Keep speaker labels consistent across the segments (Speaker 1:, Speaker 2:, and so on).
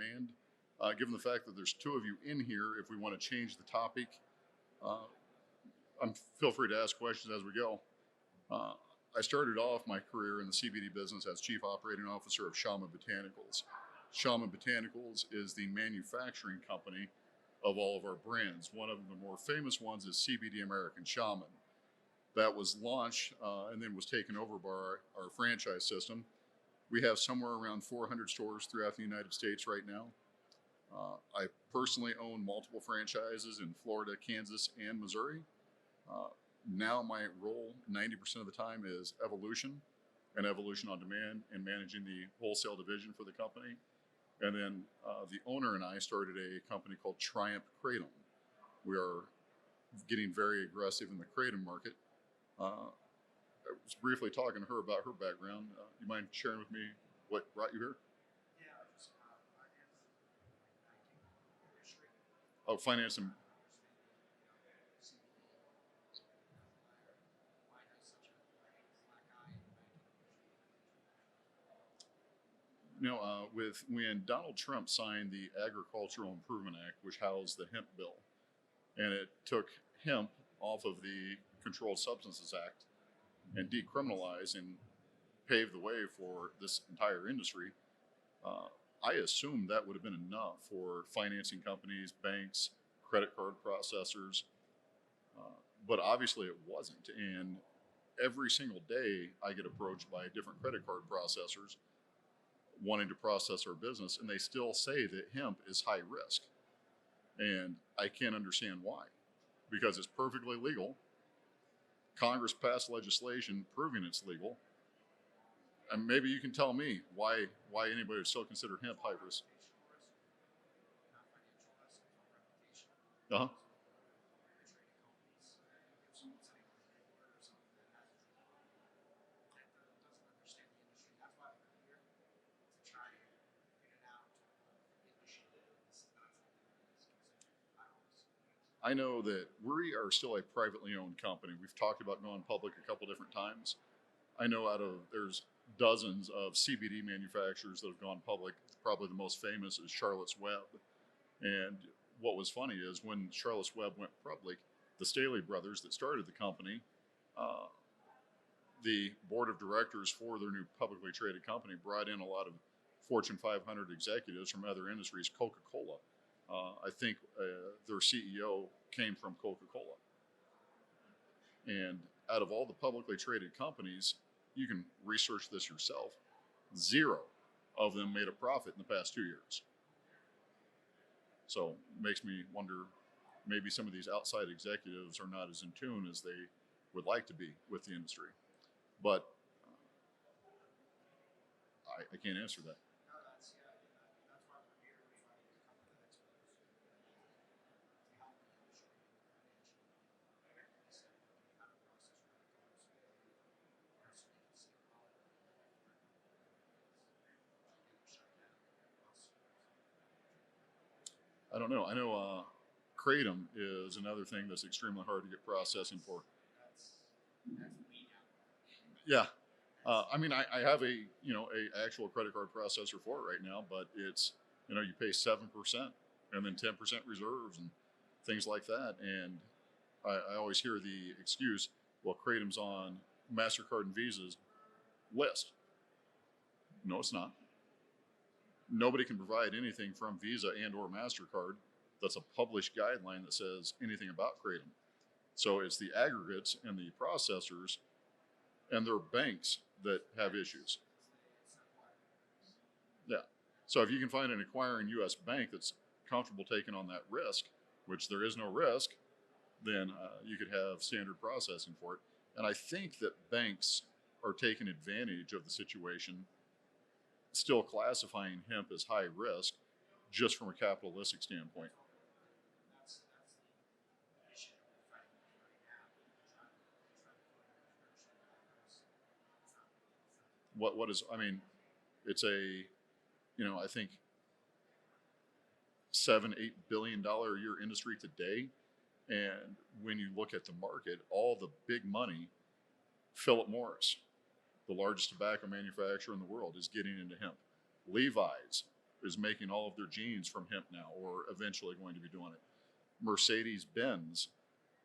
Speaker 1: demand. Given the fact that there's two of you in here, if we want to change the topic, uh, feel free to ask questions as we go. Uh, I started off my career in the CBD business as Chief Operating Officer of Shaman Botanicals. Shaman Botanicals is the manufacturing company of all of our brands. One of the more famous ones is CBD American Shaman. That was launched and then was taken over by our franchise system. We have somewhere around 400 stores throughout the United States right now. I personally own multiple franchises in Florida, Kansas, and Missouri. Uh, Now my role 90% of the time is evolution and evolution on demand and managing the wholesale division for the company. And then the owner and I started a company called Triumph Kratom. We are getting very aggressive in the Kratom market. I was briefly talking to her about her background. You mind sharing with me what brought you here? Oh, finance and with when Donald Trump signed the Agricultural Improvement Act, which housed the hemp bill, and it took hemp off of the Controlled Substances Act and decriminalized and paved the way for this entire industry. Uh, I assumed that would have been enough for financing companies, banks, credit card processors, uh, but obviously it wasn't. And every single day, I get approached by different credit card processors wanting to process our business, and they still say that hemp is high risk. And I can't understand why, because it's perfectly legal. Congress passed legislation proving it's legal. And maybe you can tell me why anybody would still consider hemp high risk. Uh-huh. I know that we are still a privately owned company. We've talked about going public a couple different times. I know there's dozens of CBD manufacturers that have gone public. Probably the most famous is Charlotte's Web. And what was funny is when Charlotte's Web went public, the Staley brothers that started the company, uh, the board of directors for their new publicly traded company brought in a lot of Fortune 500 executives from other industries, Coca-Cola. I think their CEO came from Coca-Cola. And out of all the publicly traded companies, you can research this yourself, zero of them made a profit in the past 2 years. So it makes me wonder, maybe some of these outside executives are not as in tune as they would like to be with the industry. But I can't answer that. I don't know. I know kratom is another thing that's extremely hard to get processing for. Yeah. I mean, I have a actual credit card processor for it right now, but it's, you pay 7% and then 10% reserves and things like that. And I always hear the excuse, well, kratom's on MasterCard and Visa's list. No, it's not. Nobody can provide anything from Visa and or MasterCard that's a published guideline that says anything about kratom. So it's the aggregates and the processors and their banks that have issues. Yeah. So if you can find an acquiring U.S. bank that's comfortable taking on that risk, which there is no risk, then you could have standard processing for it. And I think that banks are taking advantage of the situation, still classifying hemp as high risk just from a capitalistic standpoint. What is, I mean, it's I think 7-8 billion dollar a year industry today. And when you look at the market, all the big money, Philip Morris, the largest tobacco manufacturer in the world, is getting into hemp. Levi's is making all of their jeans from hemp now, or eventually going to be doing it. Mercedes-Benz,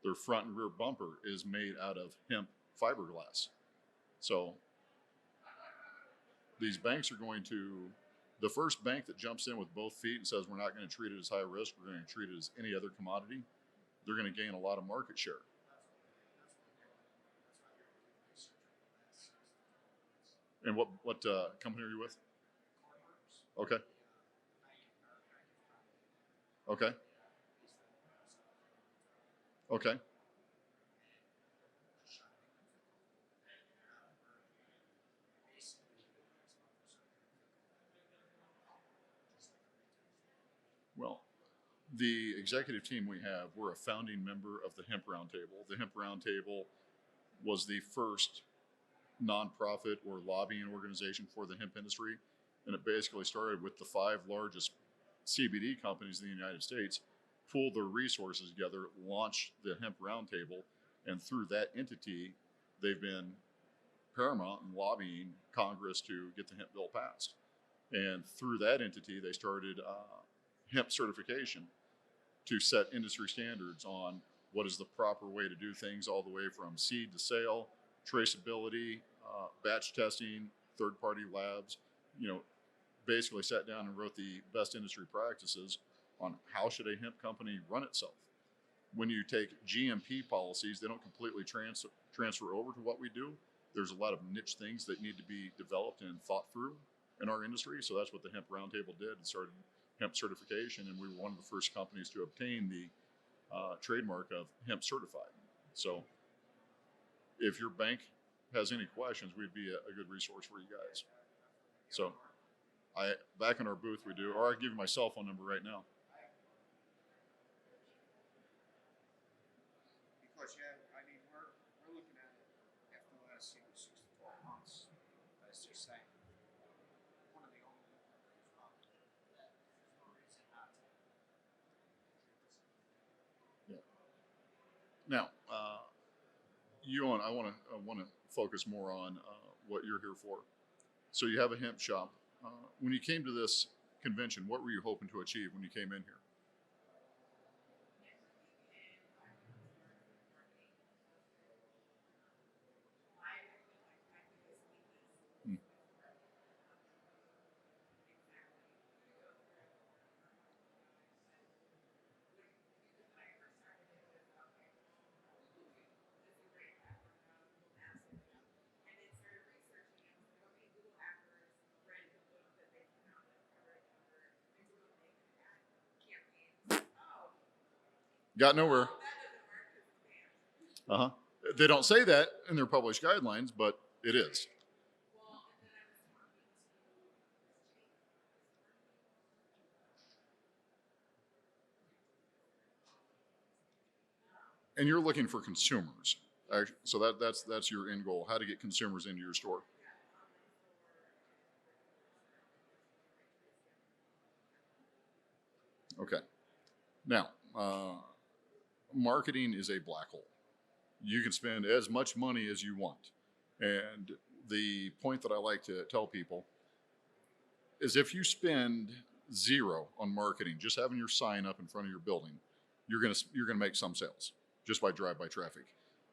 Speaker 1: their front and rear bumper is made out of hemp fiberglass. So these banks are going to, the first bank that jumps in with both feet and says we're not going to treat it as high risk, we're going to treat it as any other commodity, they're going to gain a lot of market share. And what company are you with? Okay. Okay. Okay. Well, the executive team we have, we're a founding member of the Hemp Roundtable. The Hemp Roundtable was the first nonprofit or lobbying organization for the hemp industry. And it basically started with the 5 largest CBD companies in the United States, pooled their resources together, launched the Hemp Roundtable, and through that entity, they've been paramount in lobbying Congress to get the hemp bill passed. And through that entity, they started hemp certification to set industry standards on what is the proper way to do things, all the way from seed to sale, traceability, batch testing, third-party labs. Basically sat down and wrote the best industry practices on how should a hemp company run itself. When you take GMP policies, they don't completely transfer over to what we do. There's a lot of niche things that need to be developed and thought through in our industry. So that's what the Hemp Roundtable did, and started hemp certification. And we were one of the first companies to obtain the trademark of hemp certified. So if your bank has any questions, we'd be a good resource for you guys. So back in our booth we do, or I'll give you my cell phone number right now.
Speaker 2: Because we're looking at it after the last 6 to 12 months. As they're saying, one of the only that there's no reason not to.
Speaker 1: Yeah. Now, I want to focus more on what you're here for. So you have a hemp shop. When you came to this convention, what were you hoping to achieve when you came in here? Hmm. Got nowhere. Uh-huh. They don't say that in their published guidelines, but it is. And you're looking for consumers. So that's your end goal, how to get consumers into your store. Okay. Now, marketing is a black hole. You can spend as much money as you want. And the point that I like to tell people is if you spend zero on marketing, just having your sign up in front of your building, you're gonna make some sales just by drive-by traffic.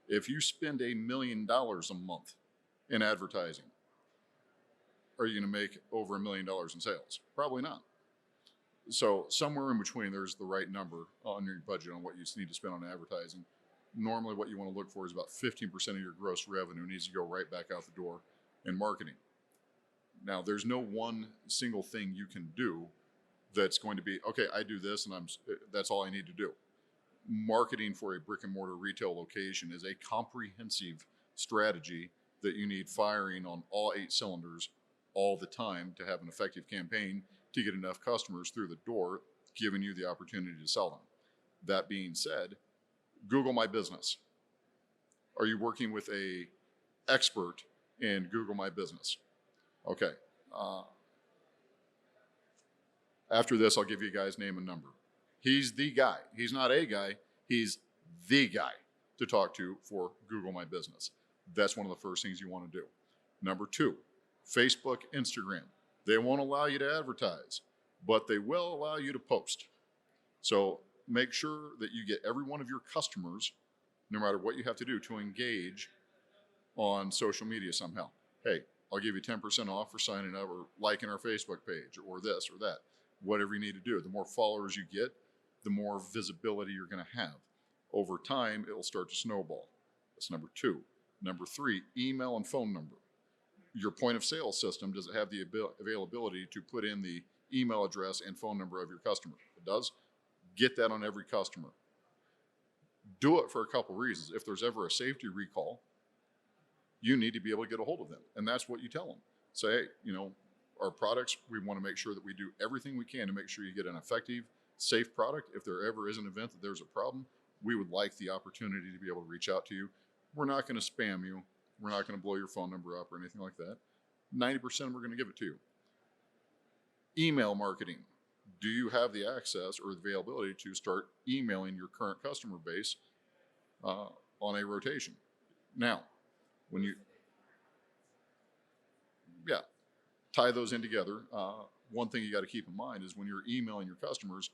Speaker 1: If you spend $1 million a month in advertising, are you gonna make over $1 million in sales? Probably not. So somewhere in between, there's the right number on your budget on what you need to spend on advertising. Normally what you want to look for is about 15% of your gross revenue needs to go right back out the door in marketing. Now, there's no one single thing you can do that's going to be, okay, I do this and that's all I need to do. Marketing for a brick and mortar retail location is a comprehensive strategy that you need firing on all 8 cylinders all the time to have an effective campaign to get enough customers through the door, giving you the opportunity to sell them. That being said, Google My Business. Are you working with a expert in Google My Business? Okay. After this, I'll give you a guy's name and number. He's the guy. He's not a guy. He's the guy to talk to for Google My Business. That's one of the first things you want to do. Number 2, Facebook, Instagram. They won't allow you to advertise. but they will allow you to post. So make sure that you get every one of your customers, no matter what you have to do, to engage on social media somehow. Hey, I'll give you 10% off for signing up or liking our Facebook page or this or that, whatever you need to do. The more followers you get, the more visibility you're going to have. Over time, it will start to snowball. That's number 2. Number 3, email and phone number. Your point of sale system, does it have the availability to put in the email address and phone number of your customer? It does. Get that on every customer. Do it for a couple reasons. If there's ever a safety recall, you need to be able to get a hold of them. And that's what you tell them. Say, hey, you know, our products, we want to make sure that we do everything we can to make sure you get an effective, safe product. If there ever is an event that there's a problem, we would like the opportunity to be able to reach out to you. We're not going to spam you. We're not going to blow your phone number up or anything like that. 90% we're going to give it to you. Email marketing. Do you have the access or the availability to start emailing your current customer base on a rotation? Now, when you, tie those in together, one thing you got to keep in mind is when you're emailing your customers,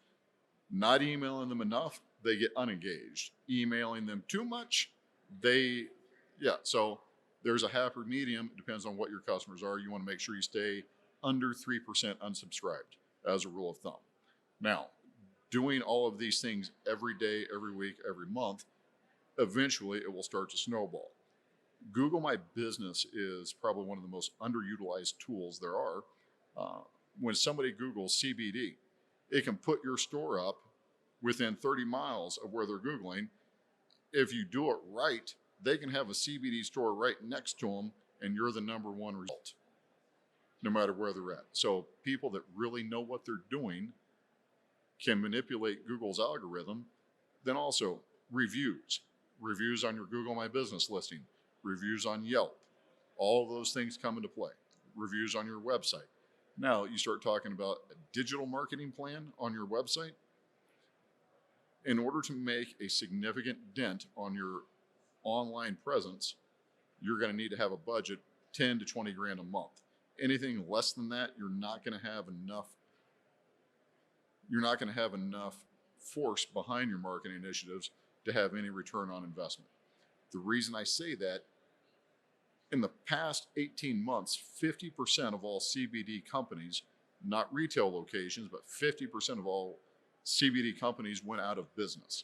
Speaker 1: not emailing them enough, they get unengaged. Emailing them too much, so there's a happy medium. It depends on what your customers are. You want to make sure you stay under 3% unsubscribed as a rule of thumb. Now, doing all of these things every day, every week, every month, eventually it will start to snowball. Google My Business is probably one of the most underutilized tools there are. When somebody Googles CBD, it can put your store up within 30 miles of where they're Googling. If you do it right, they can have a CBD store right next to them, and you're the number one result, no matter where they're at. So people that really know what they're doing can manipulate Google's algorithm. Then also reviews on your Google My Business listing, reviews on Yelp, all of those things come into play. Reviews on your website. Now you start talking about a digital marketing plan on your website. In order to make a significant dent on your online presence, you're going to need to have a budget 10 to 20 grand a month. Anything less than that, you're not going to have enough force behind your marketing initiatives to have any return on investment. The reason I say that, in the past 18 months, 50% of all CBD companies, not retail locations, but 50% of all CBD companies went out of business.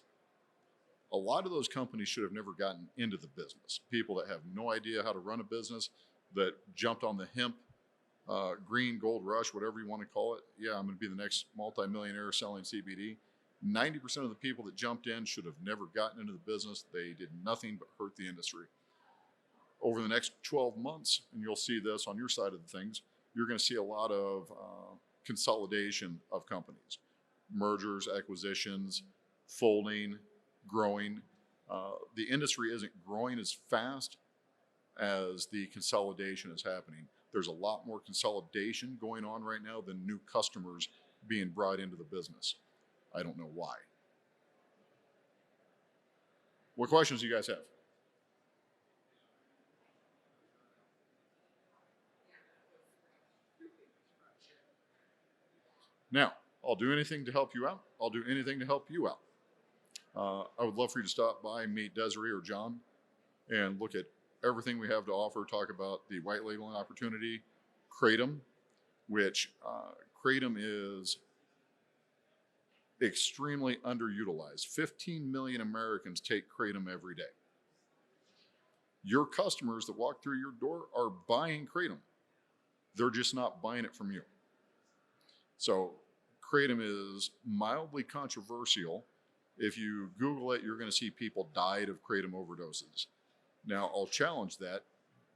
Speaker 1: A lot of those companies should have never gotten into the business. People that have no idea how to run a business, that jumped on the hemp, green gold rush, whatever you want to call it. Yeah, I'm going to be the next multimillionaire selling CBD. 90% of the people that jumped in should have never gotten into the business. They did nothing but hurt the industry. Over the next 12 months, and you'll see this on your side of the things, you're going to see a lot of consolidation of companies, mergers, acquisitions, folding, growing. The industry isn't growing as fast as the consolidation is happening. There's a lot more consolidation going on right now than new customers being brought into the business. I don't know why. What questions do you guys have? Now, I'll do anything to help you out. I'll do anything to help you out. I would love for you to stop by, meet Desiree or John, and look at everything we have to offer, talk about the white labeling opportunity, Kratom, which Kratom is extremely underutilized. 15 million Americans take Kratom every day. Your customers that walk through your door are buying Kratom. They're just not buying it from you. So Kratom is mildly controversial. If you Google it, you're going to see people died of Kratom overdoses. Now, I'll challenge that,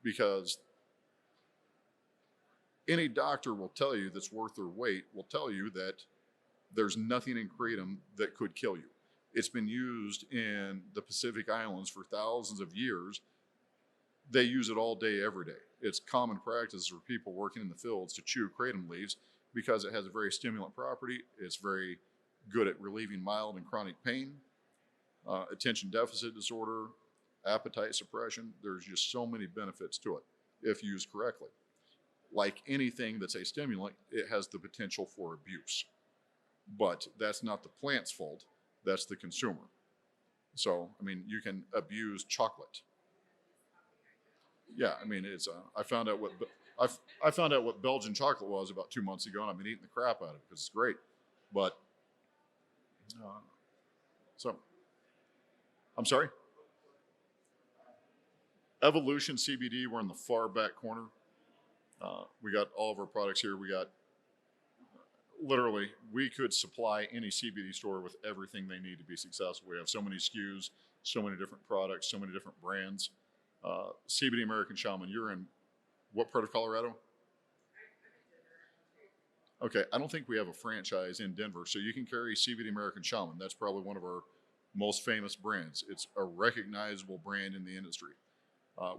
Speaker 1: because any doctor will tell you that's worth their weight will tell you that there's nothing in Kratom that could kill you. It's been used in the Pacific Islands for thousands of years. They use it all day, every day. It's common practice for people working in the fields to chew Kratom leaves because it has a very stimulant property. It's very good at relieving mild and chronic pain, attention deficit disorder, appetite suppression. There's just so many benefits to it if used correctly. like anything that's a stimulant, it has the potential for abuse. But that's not the plant's fault, that's the consumer. So, I mean, you can abuse chocolate. Yeah, I mean, it's. I found out what Belgian chocolate was about 2 months ago, and I've been eating the crap out of it because it's great. But uh, so, I'm sorry. Evolution CBD. We're in the far back corner. We got all of our products here. We got literally, we could supply any CBD store with everything they need to be successful. We have so many SKUs, so many different products, so many different brands. CBD American Shaman, you're in what part of Colorado? Okay, I don't think we have a franchise in Denver, so you can carry CBD American Shaman. That's probably one of our most famous brands. It's a recognizable brand in the industry.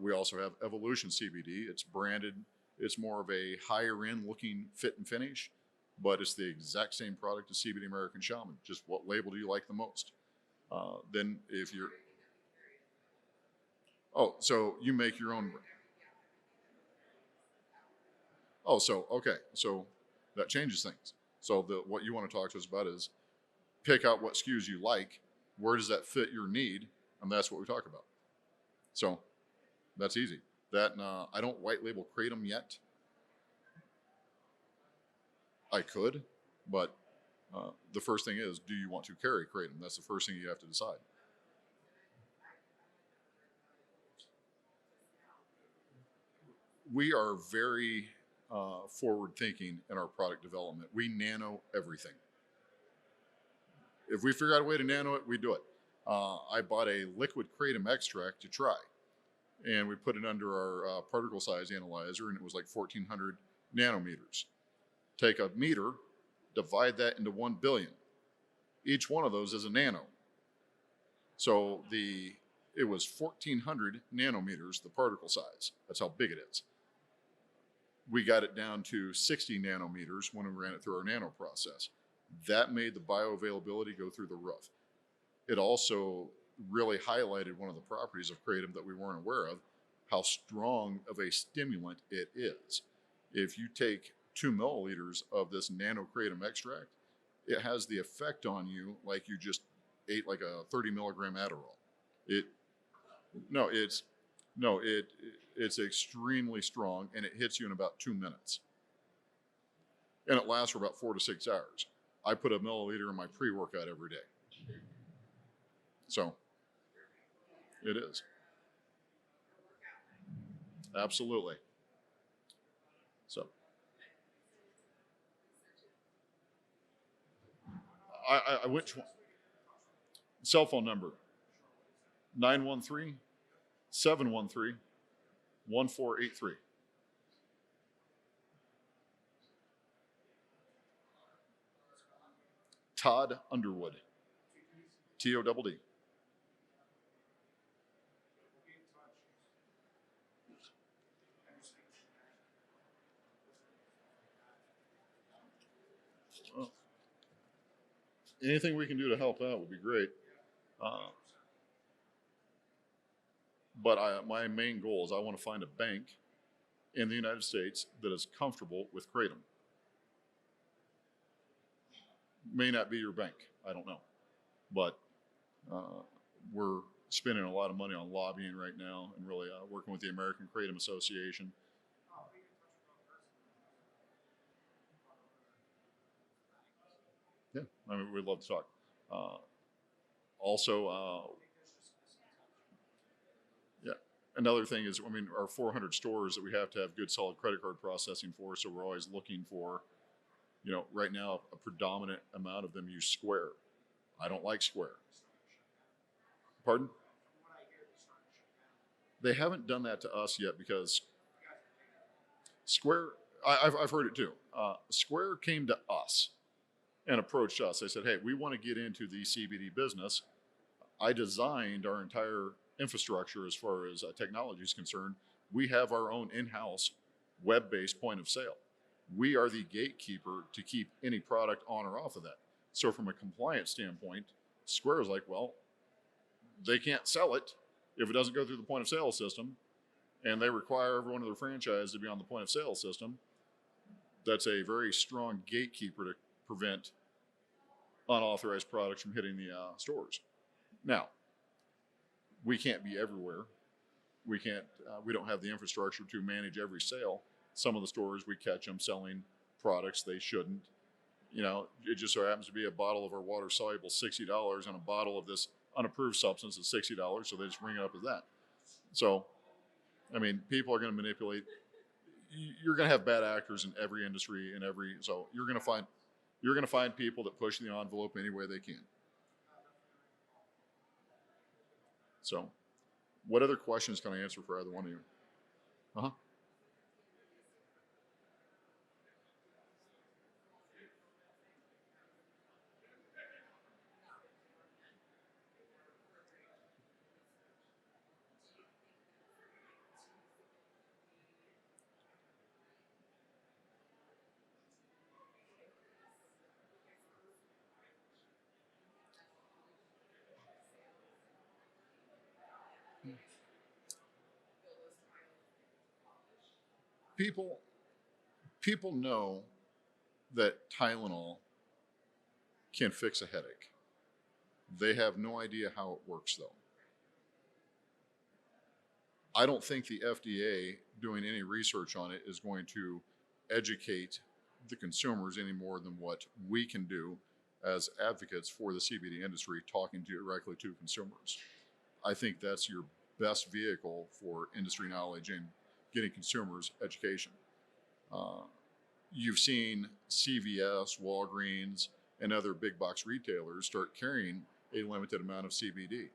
Speaker 1: We also have Evolution CBD. It's branded, it's more of a higher end looking fit and finish, but it's the exact same product as CBD American Shaman. Just what label do you like the most? Then if you're, oh, so you make your own. Oh, so, okay. So that changes things. So what you want to talk to us about is pick out what SKUs you like. Where does that fit your need? And that's what we talk about. So that's easy. That I don't white label Kratom yet. I could, but the first thing is, do you want to carry Kratom? That's the first thing you have to decide. We are very forward thinking in our product development. We nano everything. If we figure out a way to nano it, we do it. I bought a liquid kratom extract to try, and we put it under our particle size analyzer, and it was like 1,400 nanometers. Take a meter, divide that into 1 billion. Each one of those is a nano. So it was 1,400 nanometers, the particle size. That's how big it is. We got it down to 60 nanometers when we ran it through our nano process. That made the bioavailability go through the roof. It also really highlighted one of the properties of kratom that we weren't aware of, how strong of a stimulant it is. If you take 2 milliliters of this nano kratom extract, it has the effect on you like you just ate like a 30 milligram Adderall. It no, it's no, it's extremely strong, and it hits you in about 2 minutes, and it lasts for about 4 to 6 hours. I put a milliliter in my pre-workout every day, so it is absolutely. So which one? Cell phone number 913-713-1483. Todd Underwood. TODD. Well, anything we can do to help out would be great. Uh, but my main goal is I want to find a bank in the United States that is comfortable with kratom. May not be your bank, I don't know, but we're spending a lot of money on lobbying right now, and really working with the American Kratom Association. Yeah, I mean, we'd love to talk. Uh, Also, yeah, another thing is, I mean, our 400 stores that we have to have good, solid credit card processing for. So we're always looking for, right now, a predominant amount of them use Square. I don't like Square. Pardon? They haven't done that to us yet because Square, I've heard it too. Square came to us and approached us. They said, hey, we want to get into the CBD business. I designed our entire infrastructure as far as technology is concerned. We have our own in-house web-based point of sale. We are the gatekeeper to keep any product on or off of that. So from a compliance standpoint, Square is like, well, they can't sell it if it doesn't go through the point of sale system. and they require every one of their franchise to be on the point of sale system. That's a very strong gatekeeper to prevent unauthorized products from hitting the stores. Now, we can't be everywhere. We can't. We don't have the infrastructure to manage every sale. Some of the stores we catch them selling products they shouldn't. You know, it just so happens to be a bottle of our water soluble $60 and a bottle of this unapproved substance is $60, so they just ring it up as that. So, I mean, people are going to manipulate. You're going to have bad actors in every industry, so you're going to find people that push the envelope any way they can. So, what other questions can I answer for either one of you? Uh-huh. People people know that Tylenol can fix a headache. They have no idea how it works though. I don't think the FDA doing any research on it is going to educate the consumers any more than what we can do as advocates for the CBD industry, talking directly to consumers. I think that's your best vehicle for industry knowledge and getting consumers education. Uh, you've seen CVS, Walgreens, and other big box retailers start carrying a limited amount of CBD.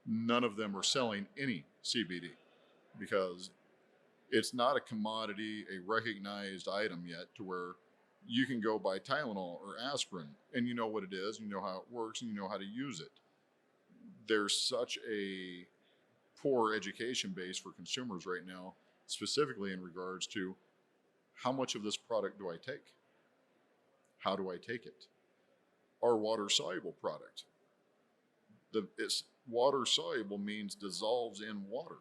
Speaker 1: None of them are selling any CBD because it's not a commodity, a recognized item yet to where you can go buy Tylenol or aspirin and you know what it is, you know how it works, and you know how to use it. There's such a poor education base for consumers right now, specifically in regards to how much of this product do I take? How do I take it? Our water soluble product. It's water soluble means dissolves in water.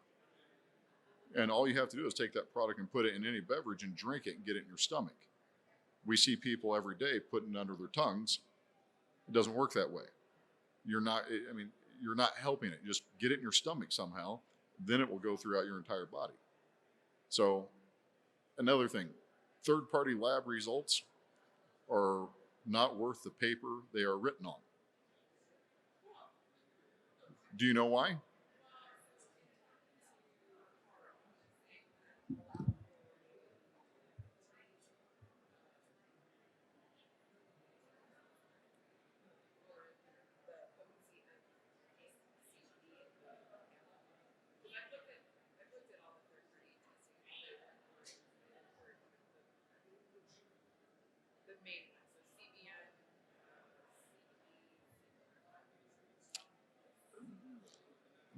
Speaker 1: And all you have to do is take that product and put it in any beverage and drink it and get it in your stomach. We see people every day putting it under their tongues. It doesn't work that way. You're not helping it. Just get it in your stomach somehow, then it will go throughout your entire body. So, another thing, third-party lab results are not worth the paper they are written on. Do you know why?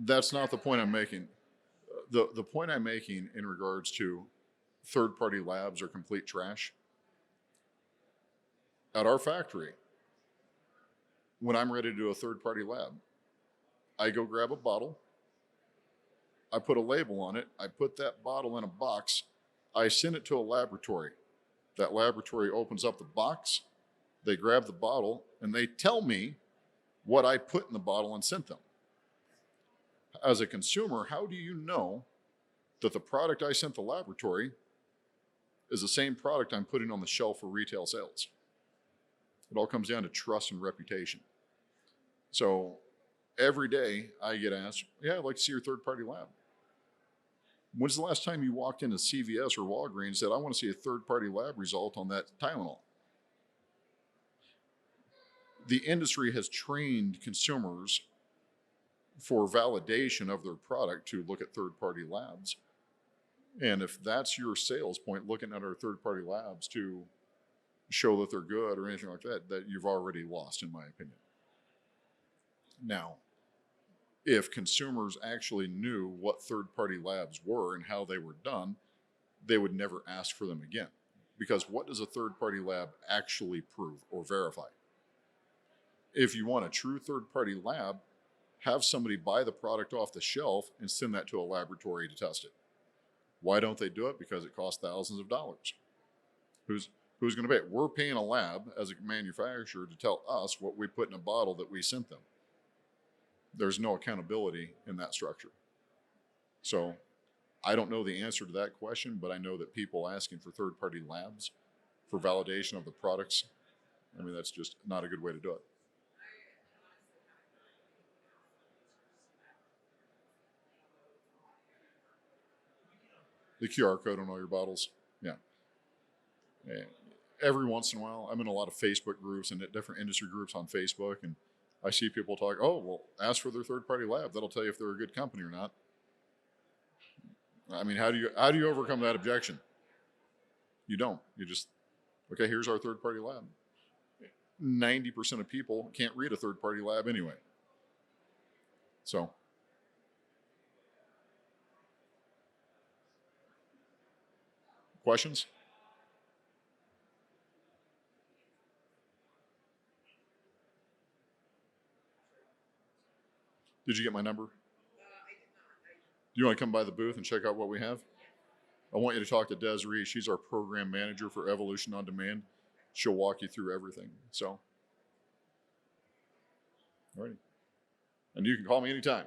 Speaker 1: That's not the point I'm making. The point I'm making in regards to third-party labs are complete trash. At our factory, when I'm ready to do a third-party lab, I go grab a bottle, I put a label on it, I put that bottle in a box, I send it to a laboratory. That laboratory opens up the box, they grab the bottle, and they tell me what I put in the bottle and sent them. As a consumer, how do you know that the product I sent the laboratory is the same product I'm putting on the shelf for retail sales? It all comes down to trust and reputation. So every day I get asked, yeah, I'd like to see your third-party lab. When's the last time you walked into CVS or Walgreens and said, I want to see a third-party lab result on that Tylenol? The industry has trained consumers for validation of their product to look at third-party labs. And if that's your sales point, looking at our third-party labs to show that they're good or anything like that, that you've already lost, in my opinion. Now, if consumers actually knew what third-party labs were and how they were done, they would never ask for them again. Because what does a third-party lab actually prove or verify? If you want a true third-party lab, have somebody buy the product off the shelf and send that to a laboratory to test it. Why don't they do it? Because it costs thousands of dollars. Who's going to pay it? We're paying a lab as a manufacturer to tell us what we put in a bottle that we sent them. There's no accountability in that structure. So I don't know the answer to that question, but I know that people asking for third-party labs for validation of the products, I mean, that's just not a good way to do it. The QR code on all your bottles, yeah. And every once in a while, I'm in a lot of Facebook groups and different industry groups on Facebook, and I see people talk, oh, well, ask for their third-party lab. That'll tell you if they're a good company or not. I mean, how do you overcome that objection? You don't. You just, okay, here's our third-party lab. 90% of people can't read a third-party lab anyway. So, questions? Did you get my number? Do you want to come by the booth and check out what we have? I want you to talk to Desiree. She's our program manager for Evolution on Demand. She'll walk you through everything. So, all right. And you can call me anytime.